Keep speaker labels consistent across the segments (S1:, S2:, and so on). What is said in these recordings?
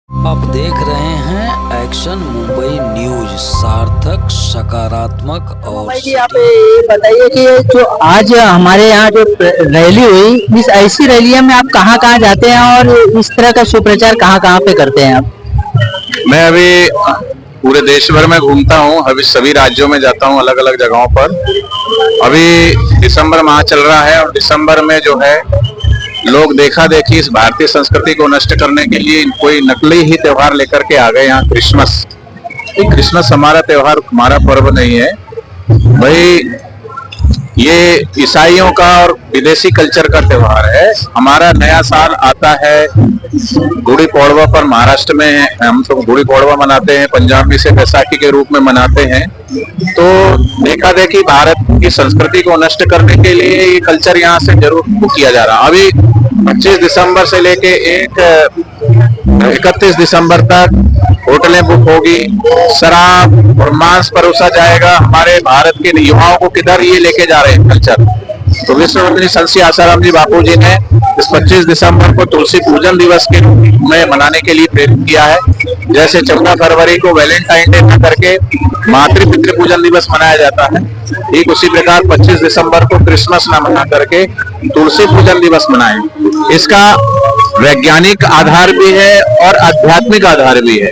S1: आप देख रहे हैं एक्शन मुंबई न्यूज, सार्थक, सकारात्मक और
S2: जी, आप ये बताइए कि जो आज हमारे यहाँ जो रैली हुई, इस ऐसी रैलियों में आप कहाँ कहाँ जाते हैं और इस तरह का सुप्रचार कहाँ कहाँ पे करते हैं आप?
S3: मैं अभी पूरे देश भर में घूमता हूँ। अभी सभी राज्यों में जाता हूँ, अलग अलग जगहों पर। अभी दिसंबर माह चल रहा है और दिसंबर में जो है लोग देखा देखी इस भारतीय संस्कृति को नष्ट करने के लिए कोई नकली ही त्योहार लेकर के आ गए। यहाँ क्रिसमस, क्रिसमस हमारा त्योहार, हमारा पर्व नहीं है भाई। ये ईसाइयों का और विदेशी कल्चर का त्योहार है। हमारा नया साल आता है गुड़ी पड़वा पर। महाराष्ट्र में हम सब गुड़ी पड़वा मनाते हैं, पंजाब में इसे बैसाखी के रूप में मनाते हैं। तो देखा देखी भारत की संस्कृति को नष्ट करने के लिए ये कल्चर यहाँ से जरूर किया जा रहा। अभी 25 दिसंबर से लेके 31 दिसंबर तक होटलें बुक होगी, शराब और मांस परोसा जाएगा। हमारे भारत के युवाओं को किधर ये लेके जा रहे हैं कल्चर। तो विश्व संत श्री आसाराम जी बापू जी ने इस 25 दिसंबर को तुलसी पूजन दिवस के रूप में मनाने के लिए प्रेरित किया है। जैसे 14 फरवरी को वैलेंटाइन डे करके मातृ पितृ पूजन दिवस मनाया जाता है, ठीक उसी प्रकार 25 दिसंबर को क्रिसमस न मना करके तुलसी पूजन दिवस मनाएं। इसका वैज्ञानिक आधार भी है और आध्यात्मिक आधार भी है।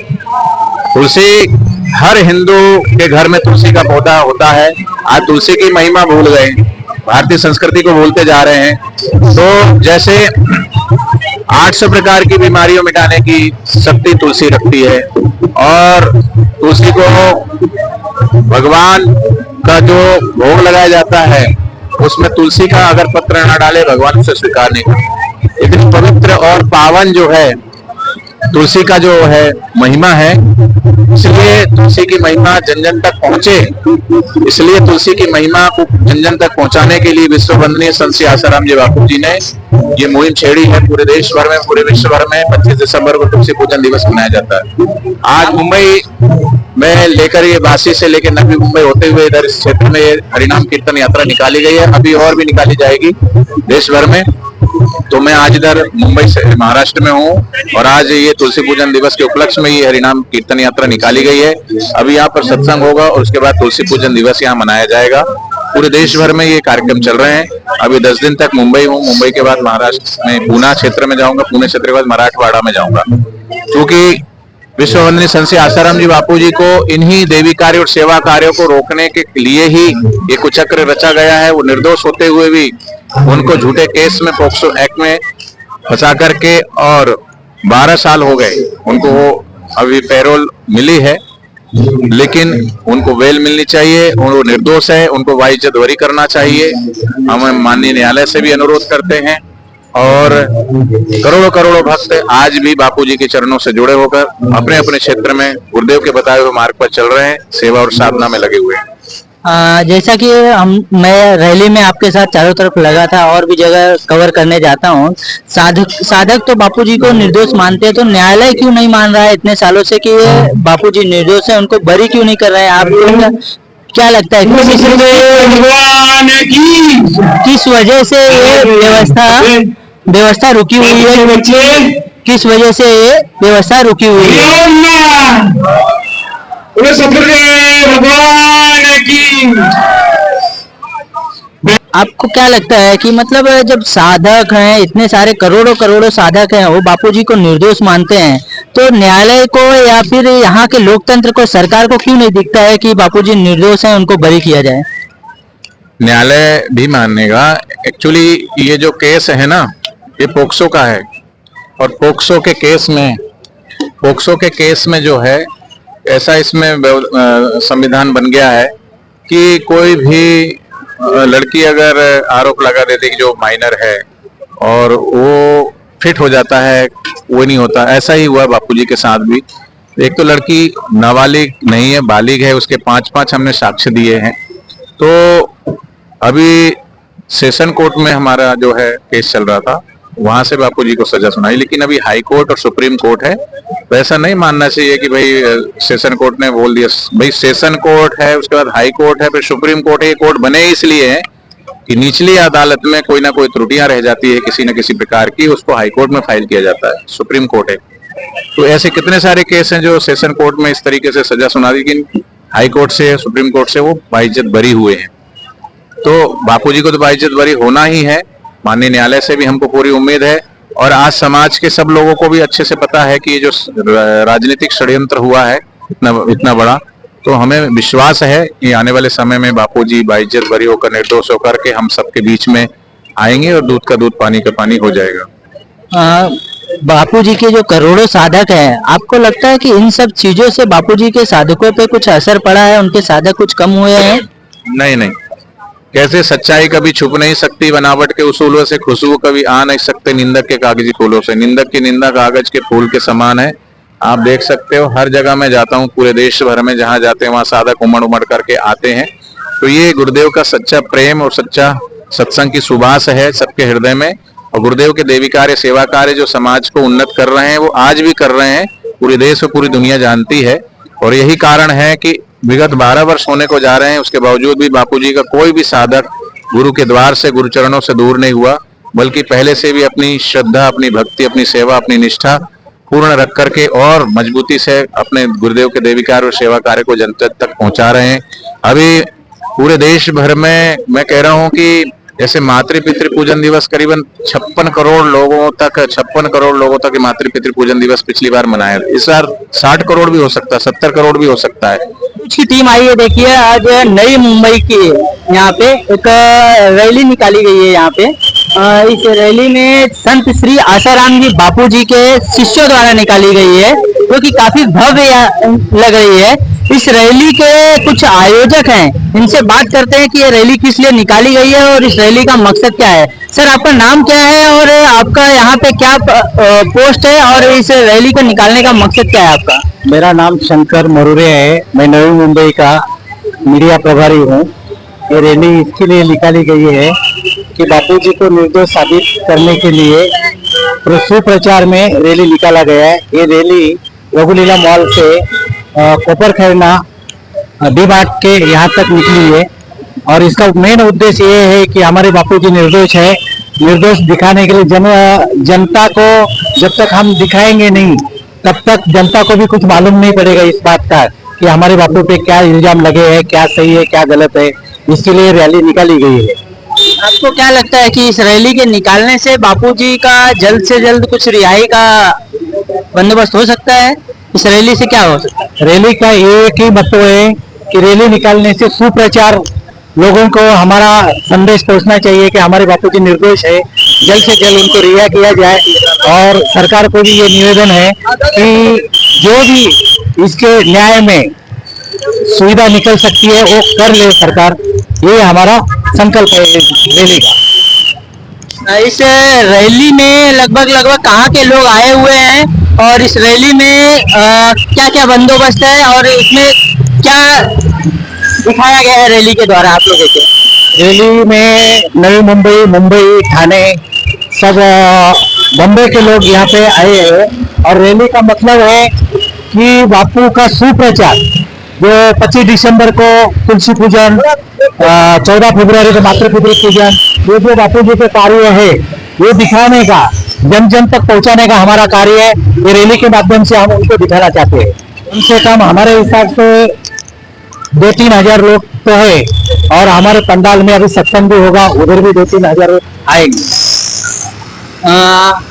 S3: तुलसी, हर हिंदू के घर में तुलसी का पौधा होता है। आज तुलसी की महिमा भूल गए, भारतीय संस्कृति को भूलते जा रहे हैं। तो जैसे 800 प्रकार की बीमारियों मिटाने की शक्ति तुलसी रखती है और तुलसी को भगवान का जो भोग लगाया जाता है उसमें तुलसी का अगर पत्र न डाले भगवान उसे स्वीकार नहीं करते। इतनी पवित्र और पावन जो है तुलसी का जो है महिमा है, इसलिए तुलसी की महिमा जन जन तक पहुंचे। इसलिए तुलसी की महिमा को जन जन तक पहुंचाने के लिए विश्व वंदनीय संत श्री आसाराम जी बापू जी ने ये मुहिम छेड़ी है। पूरे देश भर में, पूरे विश्व भर में 25 दिसंबर को तुलसी पूजन दिवस मनाया जाता है। आज मुंबई में लेकर ये बासी से लेकर नवी मुंबई होते हुए इधर इस क्षेत्र में हरिनाम कीर्तन यात्रा निकाली गई है। अभी और भी निकाली जाएगी देश भर में। तो मैं आज इधर मुंबई से महाराष्ट्र में हूँ और आज ये तुलसी पूजन दिवस के उपलक्ष्य में ये हरिनाम कीर्तन यात्रा निकाली गई है। अभी यहाँ पर सत्संग होगा और उसके बाद तुलसी पूजन दिवस यहाँ मनाया जाएगा। पूरे देश भर में ये कार्यक्रम चल रहे हैं। अभी 10 दिन तक मुंबई हूँ, मुंबई के बाद महाराष्ट्र में पूना क्षेत्र में जाऊंगा, पुणे क्षेत्र के बाद मराठवाड़ा में जाऊंगा। क्योंकि विश्व वंदनीय संत श्री आसाराम जी बापू जी को इन्हीं देवी कार्य और सेवा कार्यों को रोकने के लिए ही ये कुचक्र रचा गया है। वो निर्दोष होते हुए भी उनको झूठे केस में पोक्सो एक्ट में फंसा करके और 12 साल हो गए उनको। वो अभी पैरोल मिली है लेकिन उनको बेल मिलनी चाहिए। वो निर्दोष है, उनको वाइज्जत बरी करना चाहिए। हम माननीय न्यायालय से भी अनुरोध करते हैं और करोड़ों करोड़ों भक्त आज भी बापूजी के चरणों से जुड़े होकर अपने अपने क्षेत्र में गुरुदेव के बताए हुए मार्ग पर चल रहे हैं, सेवा और साधना में लगे हुए हैं।
S2: जैसा कि मैं रैली में आपके साथ चारों तरफ लगा था और भी जगह कवर करने जाता हूँ। साधक तो बापूजी को निर्दोष मानते हैं, तो न्यायालय क्यों नहीं मान रहा है इतने सालों से कि बापूजी निर्दोष है, उनको बरी क्यों नहीं कर रहे हैं? आप क्या लगता है किस वजह से ये व्यवस्था रुकी हुई है? किस वजह से ये व्यवस्था रुकी हुई है? आपको क्या लगता है कि मतलब जब साधक हैं, इतने सारे करोड़ों करोड़ों साधक हैं, वो बापूजी को निर्दोष मानते हैं, तो न्यायालय को या फिर यहाँ के लोकतंत्र को, सरकार को क्यों नहीं दिखता है कि बापूजी निर्दोष हैं, उनको बरी किया जाए?
S3: न्यायालय भी मानेगा। एक्चुअली ये जो केस है ना, ये पोक्सो का है और पोक्सो के केस में जो है ऐसा इसमें संविधान बन गया है कि कोई भी लड़की अगर आरोप लगा देती कि जो माइनर है और वो फिट हो जाता है, वो नहीं होता। ऐसा ही हुआ बापूजी के साथ भी। एक तो लड़की नाबालिग नहीं है, बालिग है, उसके 5 हमने साक्ष्य दिए हैं। तो अभी सेशन कोर्ट में हमारा जो है केस चल रहा था, वहां से बापूजी को सजा सुनाई। लेकिन अभी हाई कोर्ट और सुप्रीम कोर्ट है, वैसा नहीं मानना चाहिए कि भाई सेशन कोर्ट ने बोल दिया। भाई सेशन कोर्ट है, उसके बाद हाई कोर्ट है, फिर सुप्रीम कोर्ट है। ये कोर्ट बने इसलिए है कि निचली अदालत में कोई ना कोई त्रुटियां रह जाती है किसी न किसी प्रकार की, उसको हाई कोर्ट में फाइल किया जाता है। सुप्रीम कोर्ट है, तो ऐसे कितने सारे केस हैं जो सेशन कोर्ट में इस तरीके से सजा सुना दी, लेकिन हाई कोर्ट से सुप्रीम कोर्ट से वो बाइज्जत बरी हुए हैं। तो बापूजी को तो बाइज्जत बरी होना ही है, माननीय न्यायालय से भी हमको पूरी उम्मीद है, और आज समाज के सब लोगों को भी अच्छे से पता है कि ये जो राजनीतिक षड्यंत्र हुआ है इतना बड़ा, तो हमें विश्वास है कि आने वाले समय में बापूजी बाइज्जत बरी होकर, निर्दोष होकर के हम सबके बीच में आएंगे और दूध का दूध पानी का पानी हो जाएगा।
S2: बापूजी के जो करोड़ों साधक हैं, आपको लगता है कि इन सब चीजों से बापूजी के साधकों पे कुछ असर पड़ा है, उनके साधक कुछ कम हुए हैं?
S3: नहीं, कैसे सच्चाई कभी छुप नहीं सकती, बनावट के उसूलों से खुशबू कभी आ नहीं सकते निंदक के कागजी फूलों से। निंदक की निंदा कागज के फूल के समान है। आप देख सकते हो, हर जगह मैं जाता हूँ, पूरे देश भर में जहाँ जाते हैं वहाँ साधक उमड़ करके आते हैं। तो ये गुरुदेव का सच्चा प्रेम और सच्चा सत्संग की सुबास है सबके हृदय में, और गुरुदेव के देवी कार्य, सेवा कार्य जो समाज को उन्नत कर रहे हैं वो आज भी कर रहे हैं, पूरे देश और पूरी दुनिया जानती है। और यही कारण है कि विगत 12 वर्ष होने को जा रहे हैं, उसके बावजूद भी बापूजी का कोई भी साधक गुरु के द्वार से, गुरु चरणों से दूर नहीं हुआ, बल्कि पहले से भी अपनी श्रद्धा, अपनी भक्ति, अपनी सेवा, अपनी निष्ठा पूर्ण रख करके और मजबूती से अपने गुरुदेव के देवी कार्य और सेवा कार्य को जनता तक पहुंचा रहे हैं। अभी पूरे देश भर में मैं कह रहा हूं कि जैसे मातृ पितृ पूजन दिवस करीबन 56 करोड़ लोगों तक मातृ पितृ पूजन दिवस पिछली बार मनाया। इस बार 60 करोड़ भी हो सकता है, 70 करोड़ भी हो सकता है।
S2: की टीम आई है, देखिए आज नई मुंबई की यहाँ पे एक रैली निकाली गई है। यहाँ पे इस रैली में संत श्री आसाराम जी बापूजी के शिष्यों द्वारा निकाली गई है, जो कि काफी भव्य लग रही है। इस रैली के कुछ आयोजक हैं, इनसे बात करते हैं कि ये रैली किस लिए निकाली गई है और इस रैली का मकसद क्या है। सर, आपका नाम क्या है और आपका यहाँ पे क्या पोस्ट है और इस रैली को निकालने का मकसद क्या है आपका?
S4: मेरा नाम शंकर मरुरे है, मैं नवी मुंबई का मीडिया प्रभारी हूँ। ये रैली इसके लिए निकाली गई है कि बापूजी को निर्दोष साबित करने के लिए सुप्रचार में रैली निकाला गया है। ये रैली रघुलीला मॉल से कोपर खैरना डी-मार्ट के यहाँ तक निकली है, और इसका मेन उद्देश्य ये है कि हमारे बापूजी निर्दोष है। निर्दोष दिखाने के लिए जनता को जब तक हम दिखाएंगे नहीं, तब तक जनता को भी कुछ मालूम नहीं पड़ेगा इस बात का कि हमारे बापू पे क्या इल्जाम लगे हैं, क्या सही है, क्या गलत है। इसके लिए रैली निकाली गई है।
S2: आपको क्या लगता है कि इस रैली के निकालने से बापूजी का जल्द से जल्द कुछ रिहाई का बंदोबस्त हो सकता है? इस रैली से क्या हो सकता है?
S4: रैली का एक ही मतलब है कि रैली निकालने से सुप्रचार, लोगों को हमारा संदेश पहुंचना चाहिए कि हमारे बापूजी निर्दोष है, जल्द से जल्द उनको रिहा किया जाए। और सरकार को भी ये निवेदन है कि जो भी इसके न्याय में सुविधा निकल सकती है वो कर ले सरकार। ये हमारा संकल्प है रैली का।
S2: इस रैली में लगभग कहाँ के लोग आए हुए हैं और इस रैली में क्या क्या बंदोबस्त है और इसमें क्या दिखाया गया है रैली के द्वारा आप लोगों के?
S4: रैली में नवी मुंबई, मुंबई, ठाणे, सब बम्बई के लोग यहाँ पे आए हैं। और रैली का मतलब है कि बापू का सुप्रचार, जो 25 दिसंबर को तुलसी पूजन, 14 फरवरी को मातृ पितृ पूजन, ये जो बापू जी के कार्य है ये दिखाने का, जन जन तक पहुंचाने का हमारा कार्य है। ये रैली के माध्यम से हम उनको दिखाना चाहते हैं। कम से कम हमारे हिसाब से 2-3 हजार लोग तो है, और हमारे पंडाल में अभी सत्संग भी होगा, उधर भी 2-3 हजार आएंगे।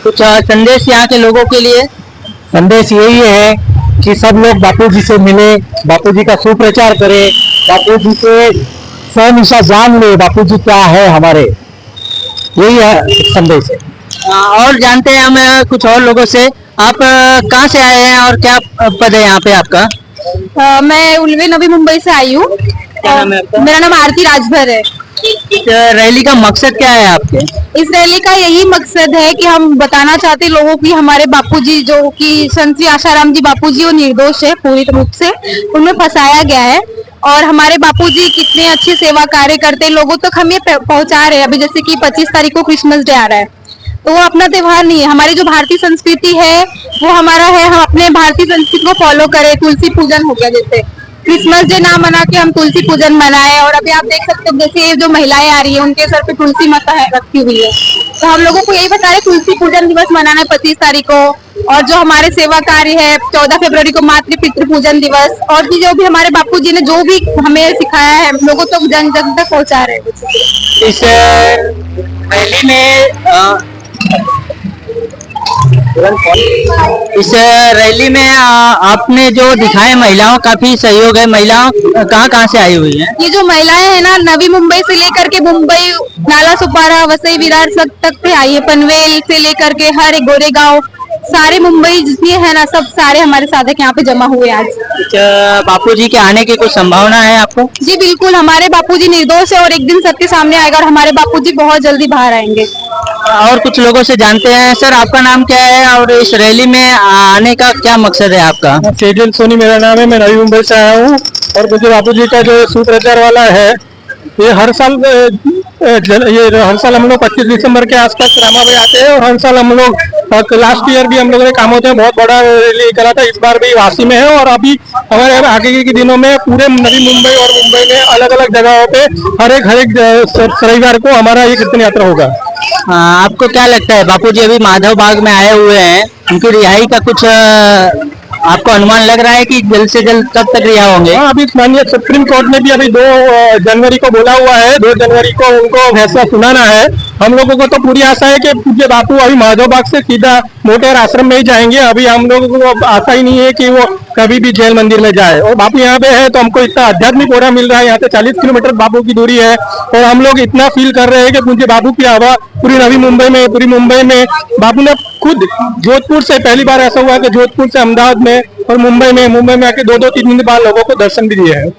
S2: कुछ संदेश यहाँ के लोगों के लिए?
S4: संदेश यही है कि सब लोग बापूजी से मिले, बापूजी का सुप्रचार करें, बापूजी के सहनिशा जान ले, बापूजी क्या है हमारे, यही है संदेश है।
S2: और जानते हैं हम कुछ और लोगों से। आप कहाँ से आए हैं और क्या पद है यहाँ पे आपका?
S5: मैं उल्वे नवी मुंबई से आई हूँ। मेरा नाम आरती राजभर है।
S2: रैली का मकसद क्या है आपके?
S5: इस रैली का यही मकसद है कि हम बताना चाहते हैं लोगों की हमारे बापूजी, जो कि संत श्री आसाराम जी बापूजी, वो निर्दोष है पूरी रूप से, उनमें फंसाया गया है। और हमारे बापूजी कितने अच्छे सेवा कार्य करते हैं, लोगों तक हम ये पहुंचा रहे हैं। अभी जैसे कि 25 तारीख को क्रिसमस डे आ रहा है, तो वो अपना त्योहार नहीं है, हमारी जो भारतीय संस्कृति है वो हमारा है, हम अपने भारतीय संस्कृति को फॉलो करें। तुलसी पूजन हो गया, जैसे क्रिसमस डे ना मना के हम तुलसी पूजन मनाए। और अभी आप देख सकते हो जैसे ये जो महिलाएं आ रही है उनके सर पे तुलसी माता है रखी हुई है। तो हम लोगों को यही बता रहे तुलसी पूजन दिवस मनाना है 25 तारीख को। और जो हमारे सेवा कार्य है 14 फरवरी को मातृ पितृ पूजन दिवस। और भी जो भी हमारे बापूजी ने जो भी हमें सिखाया है लोगों तक जन जन तक पहुँचा रहे हैं।
S2: इस रैली में इस रैली में आपने जो दिखाए महिलाओं काफी सहयोग है। महिलाओं कहाँ कहाँ से आई हुई हैं?
S5: ये जो महिलाएं हैं ना नवी मुंबई से लेकर के मुंबई नाला सुपारा वसई विरार तक पे आई है। पनवेल से लेकर के हर एक गोरेगांव सारे मुंबई जितनी है ना सब सारे हमारे साधक यहाँ पे जमा हुए आज।
S2: बापूजी के आने की कुछ संभावना है आपको?
S5: जी बिल्कुल, हमारे बापूजी निर्दोष है और एक दिन सत्य सामने आएगा और हमारे बापूजी बहुत जल्दी बाहर आएंगे।
S2: और कुछ लोगों से जानते हैं। सर आपका नाम क्या है और इस रैली में आने का क्या मकसद है आपका?
S4: सेजल सोनी मेरा नाम है। मैं नवी मुंबई से आया हूँ और मुझे बापूजी का जो सूत्रचार वाला है ये हर साल हम लोग 25 दिसंबर के आसपास रामाबाई आते हैं। और हर साल हम लोग लास्ट ईयर भी हम लोगों ने काम होते हैं बहुत बड़ा रैली करा था। इस बार भी वासी में है और अभी हमारे आगे के दिनों में पूरे नवी मुंबई और मुंबई में अलग अलग जगहों पे हर एक रविवार को हमारा ये कीर्तन यात्रा होगा।
S2: आपको क्या लगता है बापूजी अभी माधव बाग में आए हुए हैं, उनकी रिहाई का कुछ आपको अनुमान लग रहा है कि जल्द से जल्द कब तक रिहा होंगे?
S4: हाँ, अभी माननीय सुप्रीम कोर्ट ने भी अभी 2 जनवरी को बोला हुआ है। 2 जनवरी को उनको फैसला सुनाना है। हम लोगों को तो पूरी आशा है कि पूज्य बापू अभी माधव बाग से सीधा मोटेर आश्रम में ही जाएंगे। अभी हम लोगों को आशा ही नहीं है कि वो कभी भी जेल मंदिर में जाए। और बापू यहाँ पे है तो हमको इतना आध्यात्मिक ओरा मिल रहा है। यहाँ से 40 किलोमीटर बापू की दूरी है और हम लोग इतना फील कर रहे हैं कि पूज्य बापू की हवा पूरी नवी मुंबई में, पूरी मुंबई में। बापू ने खुद जोधपुर से पहली बार ऐसा हुआ कि जोधपुर से अहमदाबाद में और मुंबई में आके 2-3 दिन बाद लोगों को दर्शन भी दिए हैं।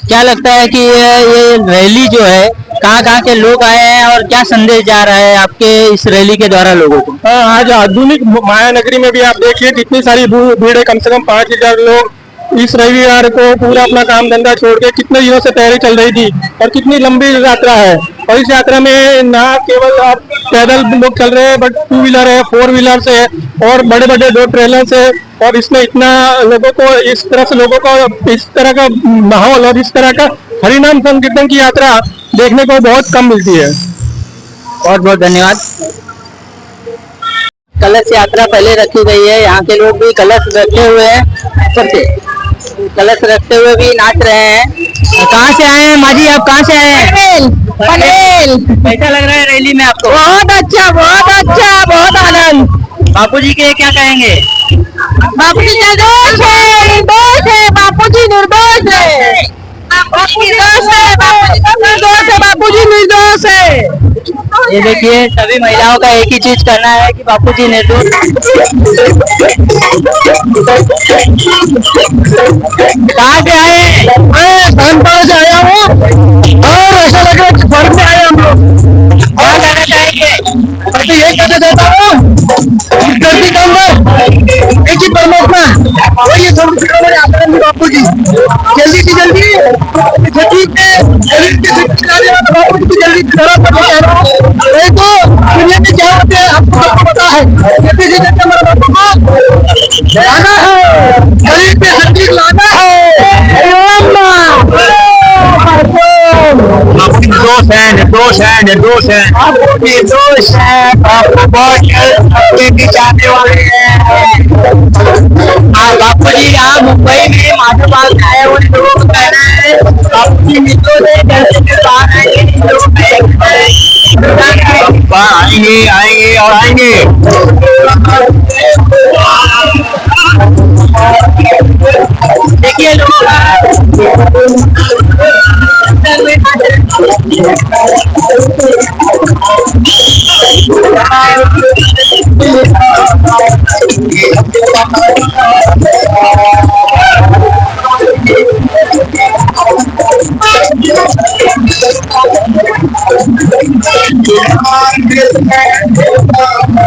S2: क्या लगता है कि ये रैली जो है कहाँ के लोग आए हैं और क्या संदेश जा रहा है आपके इस रैली के द्वारा लोगों को?
S4: आज आधुनिक माया नगरी में भी आप देखिए कितनी सारी भीड़ है। कम से कम 5000 लोग इस रविवार को पूरा अपना काम धंधा छोड़ के कितने दिनों से तैयारी चल रही थी और कितनी लंबी यात्रा है। और इस यात्रा में ना केवल आप पैदल लोग चल रहे हैं बट 2 व्हीलर है, 4 व्हीलर है और बड़े बड़े 2 ट्रेलर है। और इसमें इतना लोगों को इस तरह से लोगों को इस तरह का माहौल और इस तरह का हरिनाम संकीर्तन की यात्रा देखने को बहुत कम मिलती है।
S2: बहुत बहुत धन्यवाद। कलश यात्रा पहले रखी गई है। यहाँ के लोग भी कलश रखे हुए हैं, कलश रखते हुए भी नाच रहे हैं। कहाँ से आए हैं माजी, आप कहाँ से आए हैं?
S5: पनवेल।
S2: कैसा लग रहा है रैली में आपको?
S5: बहुत अच्छा, बहुत आनंद।
S2: बापूजी के क्या कहेंगे?
S5: बापूजी निर्दोष है, बापूजी निर्दोष है, बापूजी निर्दोष है।
S2: ये देखिए सभी महिलाओं का एक ही चीज करना है कि बापूजी निर्दोष। कहाँ से आए?
S4: मैं से आया हूँ और ऐसा लग रहा है कि स्वर्ग में आए हम लोग।
S2: क्या कहना चाहेंगे?
S4: मैं तो यही कहना चाहता हूँ धरती का अंदर एक ही परमात्मा और ये सर्वशिरोमणि आदरणीय बापू जी जल्दी से जल्दी बापू जी जल्दी खड़ा नहीं तो दुनिया में क्या होते हैं आपको पता है। जल्दी से जल्दी हमारे बापू को लाना है, गरीब पे हड्डी लाना है। निर्दोष है आपको बहुत अपने बीच आने वाले हैं।
S2: बापू जी यहाँ मुंबई में माधव बाग में आए हुए लोगों को कहना है बापूजी निर्दोष है, जल्दी से बाहर
S3: आएंगे और आएंगे।
S2: देखिए लोग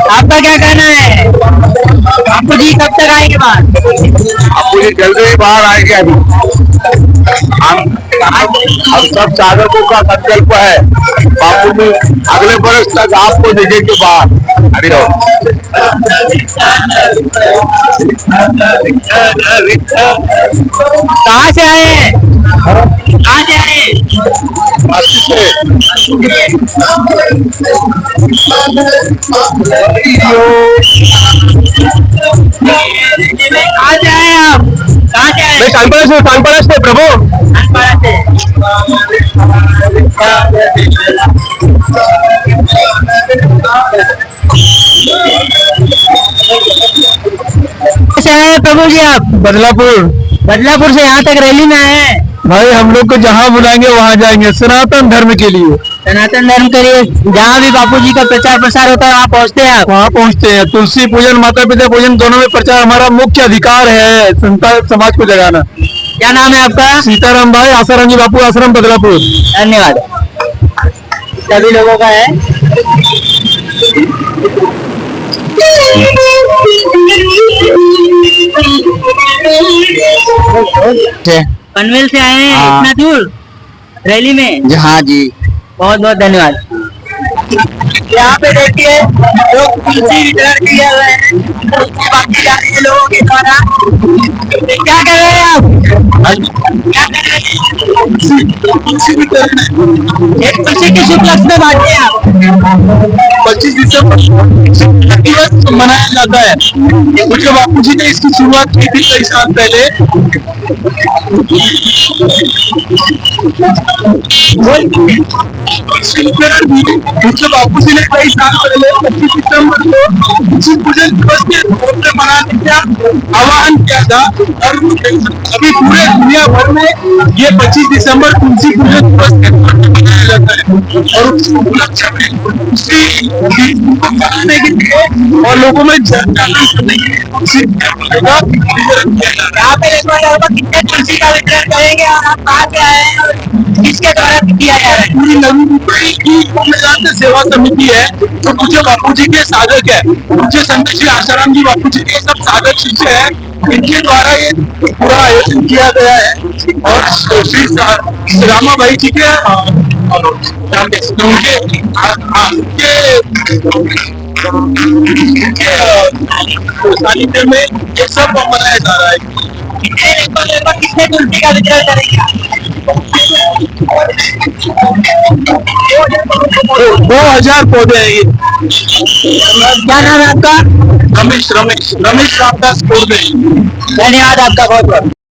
S2: आपका क्या कहना है? बापू जी कब तक आएंगे बाहर?
S3: बापू जी जल्दी ही बाहर आएंगे। अभी हम हम सब साधकों का संकल्प है बापू जी अगले वर्ष तक आपको देखे के बाद हरि
S2: कहाँ से आए हैं? कहाँ से आए हैं? कहाँ से आए आप? कहाँ से आए?
S3: कानपाड़ा से प्रभु
S2: से आए हैं प्रभु जी आप? बदलापुर से यहाँ तक रैली में आए हैं।
S4: भाई हम लोग को जहाँ बुलाएंगे वहाँ जाएंगे सनातन धर्म के लिए।
S2: सनातन धर्म के लिए जहाँ भी बापू जी का प्रचार प्रसार होता है वहाँ पहुँचते हैं आप?
S4: वहाँ पहुँचते हैं। तुलसी पूजन माता पिता पूजन दोनों में प्रचार हमारा मुख्य अधिकार है संत समाज को जगाना।
S2: क्या नाम है आपका?
S4: सीताराम भाई, आसाराम जी बापू आश्रम बदलापुर।
S2: धन्यवाद सभी लोगों का है। पनवेल से आए हैं इतना दूर रैली में?
S4: हाँ जी,
S2: बहुत बहुत धन्यवाद। यहाँ पे देखिए लोग तुलसी वितरण किए हुए हैं बाकी जाति के लोगों के द्वारा। क्या कर रहे हैं आप? क्या कर रहे हैं? एक तुलसी के शुभ लक्ष्य में बांटते हैं आप।
S3: 25 दिसंबर दिवस मनाया जाता है क्योंकि बापू जी ने इसकी शुरुआत की थी कई साल पहले। बापू जी ने कई साल पहले 25 दिसंबर को तुलसी पूजन दिवस के रूप में मनाने का आह्वान किया था और अभी पूरे दुनिया भर में ये 25 दिसंबर तुलसी पूजन दिवस के रूप में मनाया जाता है और उस उपलक्ष्य में उसी को मनाने के लिए और लोगों में जागरूक करने के लिए
S2: यहाँ पे कितने तुलसी का वितरण करेंगे और आप कहाँ से आए हैं और किसके द्वारा किया जा रहा है?
S3: पूरी नवी मुंबई की सेवा समिति है जो पूज्य बापू जी के साधक है। पूज्य संत श्री आसाराम जी बापू जी के सब साधक शिष्य है, इनके द्वारा ये पूरा आयोजन किया गया है और श्री रामा भाई जी के सानिध्य में ये सब मनाया जा रहा है।
S2: कितने तुलसी का वितरण करेंगे?
S3: 2000 पौधे हैं ये।
S2: क्या नाम है आपका?
S3: रमेश रामदास पौधे।
S2: धन्यवाद आपका बहुत बहुत।